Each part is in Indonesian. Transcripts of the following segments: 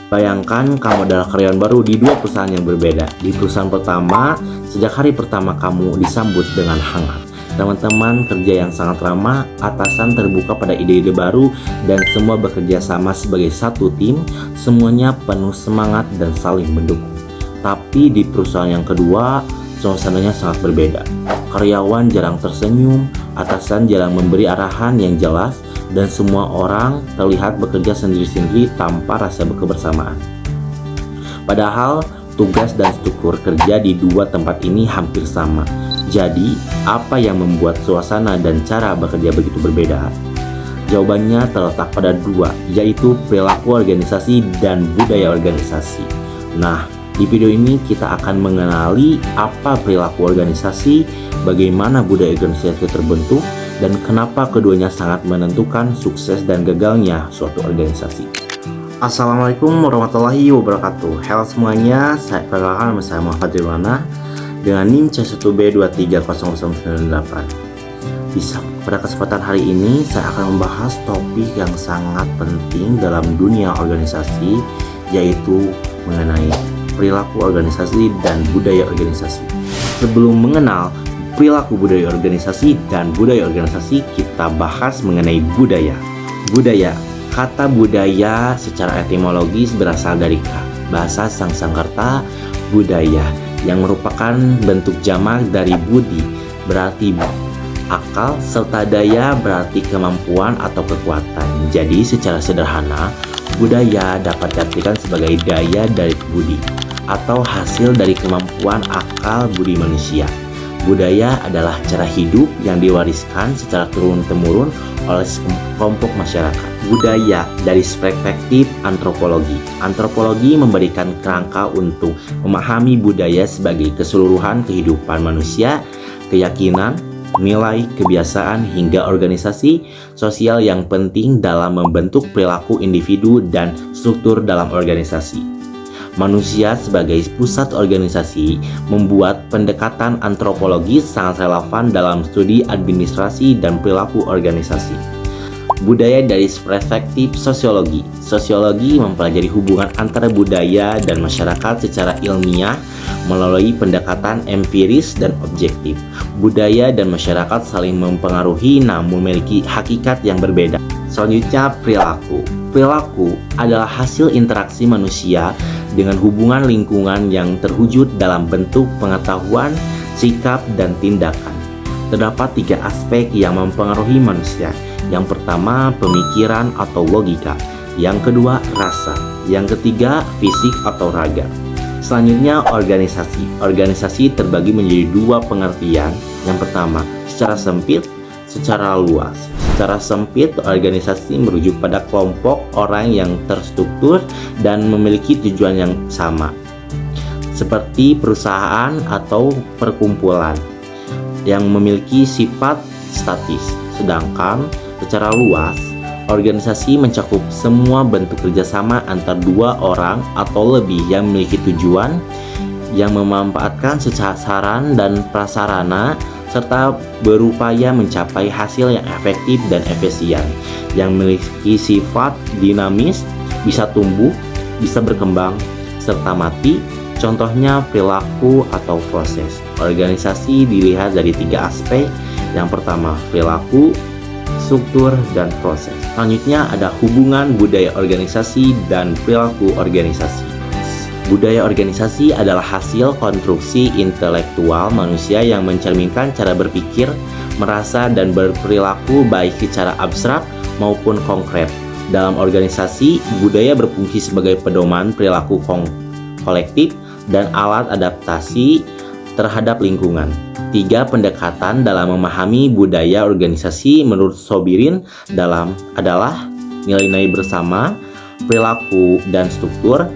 Bayangkan kamu adalah karyawan baru di dua perusahaan yang berbeda. Di perusahaan pertama, sejak hari pertama kamu disambut dengan hangat. Teman-teman kerja yang sangat ramah, atasan terbuka pada ide-ide baru, dan semua bekerja sama sebagai satu tim. Semuanya penuh semangat dan saling mendukung. Tapi di perusahaan yang kedua, suasananya sangat berbeda. Karyawan jarang tersenyum, atasan jarang memberi arahan yang jelas, dan semua orang terlihat bekerja sendiri-sendiri tanpa rasa kebersamaan. Padahal tugas dan struktur kerja di dua tempat ini hampir sama. Jadi, apa yang membuat suasana dan cara bekerja begitu berbeda? Jawabannya terletak pada dua, yaitu perilaku organisasi dan budaya organisasi. Nah, di video ini kita akan mengenali apa perilaku organisasi, bagaimana budaya organisasi terbentuk, dan kenapa keduanya sangat menentukan sukses dan gagalnya suatu organisasi. Assalamualaikum warahmatullahi wabarakatuh. Halo semuanya, saya perkenalkan nama saya Muhammad Ridwana dengan NIM C1B230098. Pada kesempatan hari ini saya akan membahas topik yang sangat penting dalam dunia organisasi, yaitu mengenai perilaku organisasi dan budaya organisasi. Sebelum mengenal perilaku budaya organisasi dan budaya organisasi, kita bahas mengenai budaya. Budaya, kata budaya secara etimologis berasal dari bahasa Sanskerta budaya yang merupakan bentuk jamak dari budi, berarti akal, serta daya berarti kemampuan atau kekuatan. Jadi secara sederhana, budaya dapat diartikan sebagai daya dari budi atau hasil dari kemampuan akal budi manusia. Budaya adalah cara hidup yang diwariskan secara turun-temurun oleh kelompok masyarakat. Budaya dari perspektif antropologi. Antropologi memberikan kerangka untuk memahami budaya sebagai keseluruhan kehidupan manusia, keyakinan, nilai, kebiasaan, hingga organisasi sosial yang penting dalam membentuk perilaku individu dan struktur dalam organisasi. Manusia sebagai pusat organisasi membuat pendekatan antropologis sangat relevan dalam studi administrasi dan perilaku organisasi. Budaya dari perspektif sosiologi. Sosiologi mempelajari hubungan antara budaya dan masyarakat secara ilmiah melalui pendekatan empiris dan objektif. Budaya dan masyarakat saling mempengaruhi namun memiliki hakikat yang berbeda. Selanjutnya, perilaku. Perilaku adalah hasil interaksi manusia dengan hubungan lingkungan yang terwujud dalam bentuk pengetahuan, sikap, dan tindakan. Terdapat tiga aspek yang mempengaruhi manusia. Yang pertama, pemikiran atau logika. Yang kedua, rasa. Yang ketiga, fisik atau raga. Selanjutnya, organisasi. Organisasi terbagi menjadi dua pengertian. Yang pertama, secara sempit, secara luas. Secara sempit, organisasi merujuk pada kelompok orang yang terstruktur dan memiliki tujuan yang sama, seperti perusahaan atau perkumpulan yang memiliki sifat statis. Sedangkan secara luas, organisasi mencakup semua bentuk kerjasama antar dua orang atau lebih yang memiliki tujuan, yang memanfaatkan sasaran dan prasarana, serta berupaya mencapai hasil yang efektif dan efisien, yang memiliki sifat dinamis, bisa tumbuh, bisa berkembang, serta mati. Contohnya perilaku atau proses. Organisasi dilihat dari tiga aspek. Yang pertama, perilaku, struktur, dan proses. Selanjutnya ada hubungan budaya organisasi dan perilaku organisasi. Budaya organisasi adalah hasil konstruksi intelektual manusia yang mencerminkan cara berpikir, merasa, dan berperilaku baik secara abstrak maupun konkret. Dalam organisasi, budaya berfungsi sebagai pedoman perilaku kolektif dan alat adaptasi terhadap lingkungan. Tiga pendekatan dalam memahami budaya organisasi menurut Sobirin adalah nilai-nilai bersama, perilaku, dan struktur,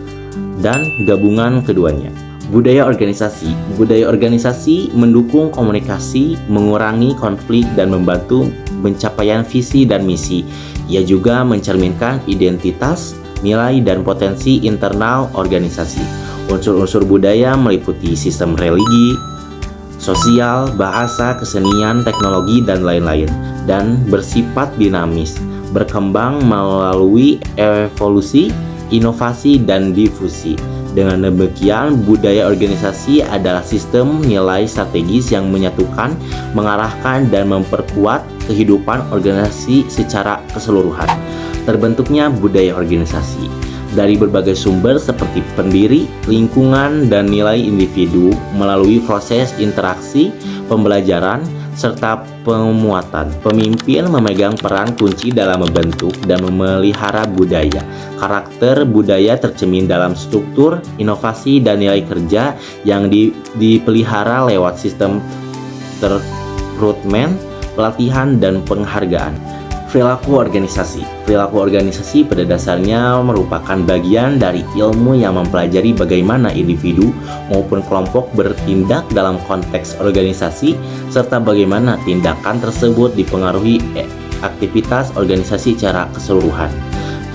dan gabungan keduanya. Budaya organisasi. Budaya organisasi mendukung komunikasi, mengurangi konflik, dan membantu pencapaian visi dan misi. Ia juga mencerminkan identitas, nilai, dan potensi internal organisasi. Unsur-unsur budaya meliputi sistem religi, sosial, bahasa, kesenian, teknologi, dan lain-lain, dan bersifat dinamis, berkembang melalui evolusi inovasi, dan difusi. Dengan demikian, budaya organisasi adalah sistem nilai strategis yang menyatukan, mengarahkan, dan memperkuat kehidupan organisasi secara keseluruhan. Terbentuknya budaya organisasi dari berbagai sumber seperti pendiri, lingkungan, dan nilai individu melalui proses interaksi, pembelajaran, serta pemuatan. Pemimpin memegang peran kunci dalam membentuk dan memelihara budaya. Karakter budaya tercermin dalam struktur, inovasi, dan nilai kerja yang dipelihara lewat sistem rekrutmen, pelatihan, dan penghargaan. Perilaku organisasi. Perilaku organisasi pada dasarnya merupakan bagian dari ilmu yang mempelajari bagaimana individu maupun kelompok bertindak dalam konteks organisasi, serta bagaimana tindakan tersebut dipengaruhi aktivitas organisasi secara keseluruhan.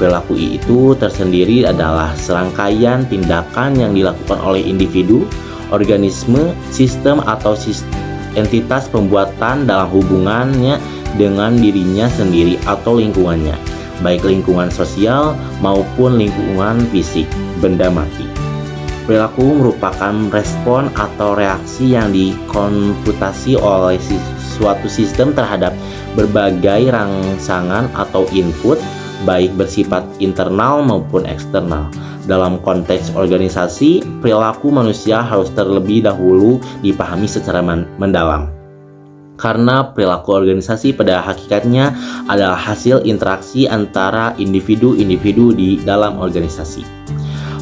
Perilaku itu tersendiri adalah serangkaian tindakan yang dilakukan oleh individu, organisme, sistem, atau entitas pembuatan dalam hubungannya dengan dirinya sendiri atau lingkungannya, baik lingkungan sosial maupun lingkungan fisik, benda mati. Perilaku merupakan respon atau reaksi yang dikomputasi oleh suatu sistem terhadap berbagai rangsangan atau input, baik bersifat internal maupun eksternal. Dalam konteks organisasi, perilaku manusia harus terlebih dahulu dipahami secara mendalam. Karena perilaku organisasi pada hakikatnya adalah hasil interaksi antara individu-individu di dalam organisasi.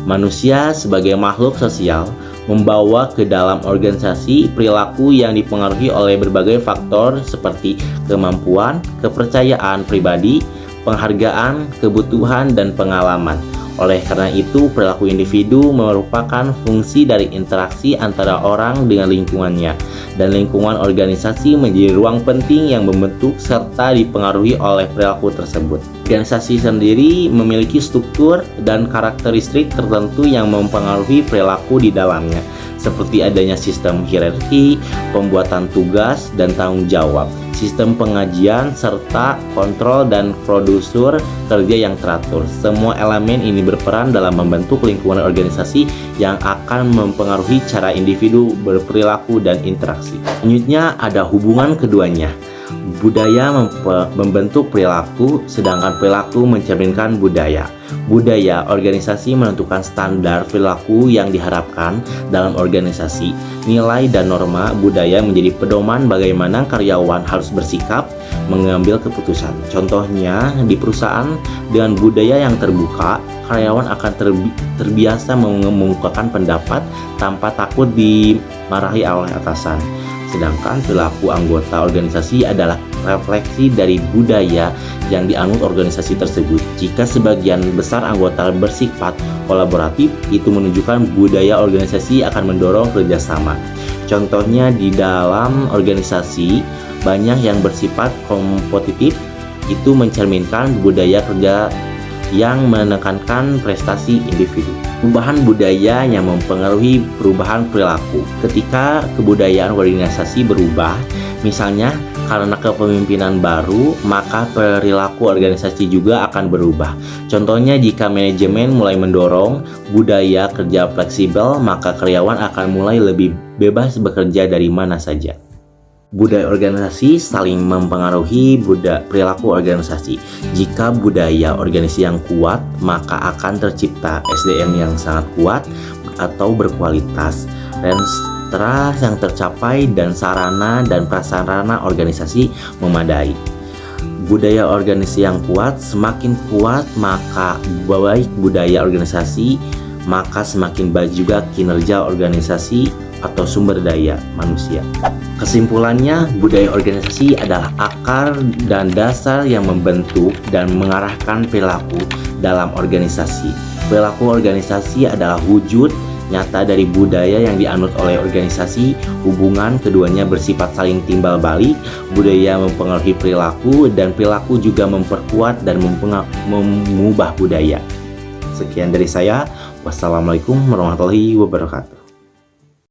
Manusia sebagai makhluk sosial membawa ke dalam organisasi perilaku yang dipengaruhi oleh berbagai faktor seperti kemampuan, kepercayaan pribadi, penghargaan, kebutuhan, dan pengalaman. Oleh karena itu, perilaku individu merupakan fungsi dari interaksi antara orang dengan lingkungannya, dan lingkungan organisasi menjadi ruang penting yang membentuk serta dipengaruhi oleh perilaku tersebut. Organisasi sendiri memiliki struktur dan karakteristik tertentu yang mempengaruhi perilaku di dalamnya, seperti adanya sistem hierarki, pembuatan tugas dan tanggung jawab, sistem pengajian, serta kontrol dan produser kerja yang teratur. Semua elemen ini berperan dalam membentuk lingkungan organisasi yang akan mempengaruhi cara individu berperilaku dan interaksi. Selanjutnya ada hubungan keduanya. Budaya membentuk perilaku, sedangkan perilaku mencerminkan budaya. Budaya organisasi menentukan standar perilaku yang diharapkan dalam organisasi. Nilai dan norma budaya menjadi pedoman bagaimana karyawan harus bersikap, mengambil keputusan. Contohnya, di perusahaan dengan budaya yang terbuka, karyawan akan terbiasa mengemukakan pendapat tanpa takut dimarahi oleh atasan. Sedangkan perilaku anggota organisasi adalah refleksi dari budaya yang dianut organisasi tersebut. Jika sebagian besar anggota bersifat kolaboratif, itu menunjukkan budaya organisasi akan mendorong kerjasama. Contohnya di dalam organisasi banyak yang bersifat kompetitif, itu mencerminkan budaya kerja yang menekankan prestasi individu. Perubahan budaya yang mempengaruhi perubahan perilaku. Ketika kebudayaan organisasi berubah, misalnya karena kepemimpinan baru, maka perilaku organisasi juga akan berubah. Contohnya, jika manajemen mulai mendorong budaya kerja fleksibel, maka karyawan akan mulai lebih bebas bekerja dari mana saja. Budaya organisasi saling mempengaruhi perilaku organisasi. Jika budaya organisasi yang kuat, maka akan tercipta SDM yang sangat kuat atau berkualitas, rencana yang tercapai, dan sarana dan prasarana organisasi memadai. Budaya organisasi yang kuat, semakin kuat maka baik budaya organisasi, maka semakin baik juga kinerja organisasi atau sumber daya manusia. Kesimpulannya, budaya organisasi adalah akar dan dasar yang membentuk dan mengarahkan perilaku dalam organisasi. Perilaku organisasi adalah wujud nyata dari budaya yang dianut oleh organisasi. Hubungan keduanya bersifat saling timbal balik. Budaya mempengaruhi perilaku, dan perilaku juga memperkuat dan mengubah budaya. Sekian dari saya. Wassalamualaikum warahmatullahi wabarakatuh.